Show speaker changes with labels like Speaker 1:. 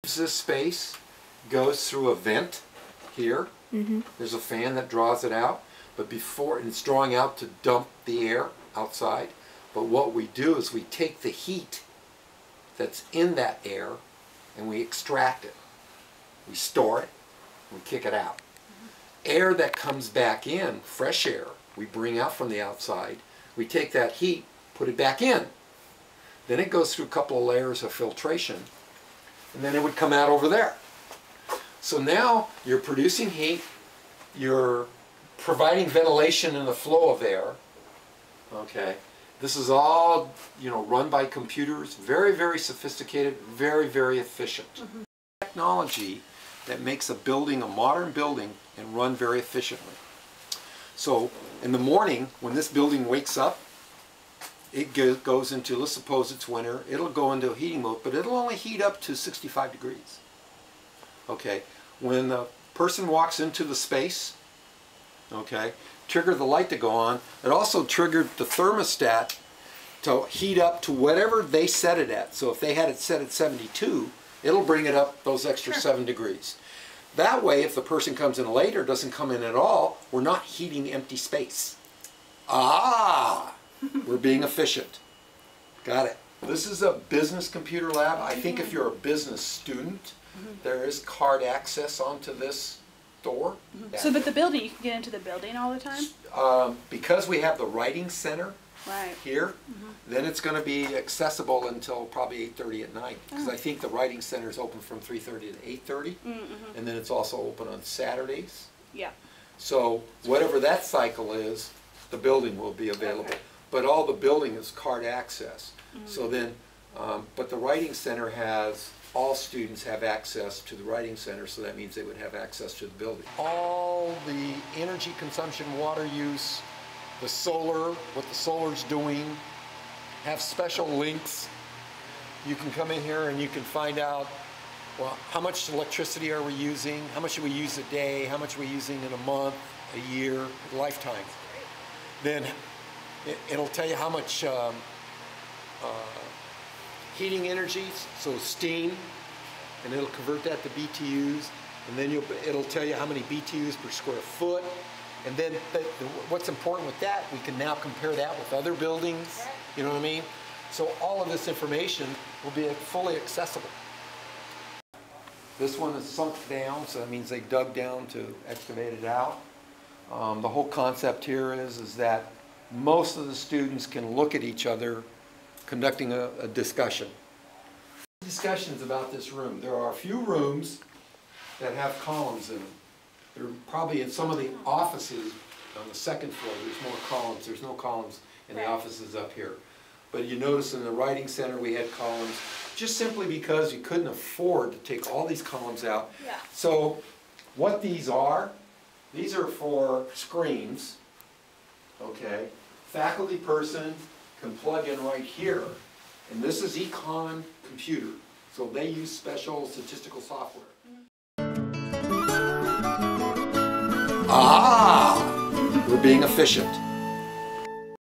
Speaker 1: leaves this space goes through a vent here. There's a fan that draws it out, but before it's drawing out to dump the air outside. But what we do is we take the heat that's in that air and we extract it. We store it, we kick it out. Air that comes back in, fresh air, we bring out from the outside. We take that heat, put it back in. Then it goes through a couple of layers of filtration, and then it would come out over there. So now you're producing heat, you're providing ventilation in the flow of air. Okay, this is all, you know, run by computers, very, very sophisticated, very, very efficient. Technology that makes a building a modern building and run very efficiently. So in the morning, when this building wakes up, it goes into, let's suppose it's winter, it'll go into a heating mode, but it'll only heat up to 65 degrees. Okay, when the person walks into the space, okay, trigger the light to go on, it also triggered the thermostat to heat up to whatever they set it at. So if they had it set at 72, it'll bring it up those extra 7 degrees. That way, if the person comes in later, doesn't come in at all, we're not heating empty space. Ah! We're being efficient. Got it. This is a business computer lab. I think if you're a business student, there is card access onto this door.
Speaker 2: So, but the building, you can get into the building all the time?
Speaker 1: Because we have the writing center here, then it's going to be accessible until probably 8:30 at night. Because I think the writing center is open from 3:30 to 8:30, and then it's also open on Saturdays.
Speaker 2: Yeah.
Speaker 1: So whatever that cycle is, the building will be available. But all the building is card access. So then, but the writing center has, all students have access to the writing center, so that means they would have access to the building. All the energy consumption, water use, the solar, what the solar's doing, have special links. You can come in here and you can find out, well, how much electricity are we using, how much do we use a day, how much are we using in a month, a year, a lifetime. Then it'll tell you how much heating energy, so steam, and it'll convert that to BTUs, and then it'll tell you how many BTUs per square foot, and then what's important with that, we can now compare that with other buildings, you know what I mean? So all of this information will be fully accessible. This one is sunk down, so that means they dug down to excavate it out. The whole concept here is that most of the students can look at each other conducting a discussion. Discussions about this room. There are a few rooms that have columns in them. There are probably in some of the offices on the second floor, there's more columns. There's no columns in the offices up here. But you notice in the writing center we had columns just simply because you couldn't afford to take all these columns out. So what these are for screens. Okay, faculty person can plug in right here, and this is Econ Computer, so they use special statistical software. Ah, we're being efficient.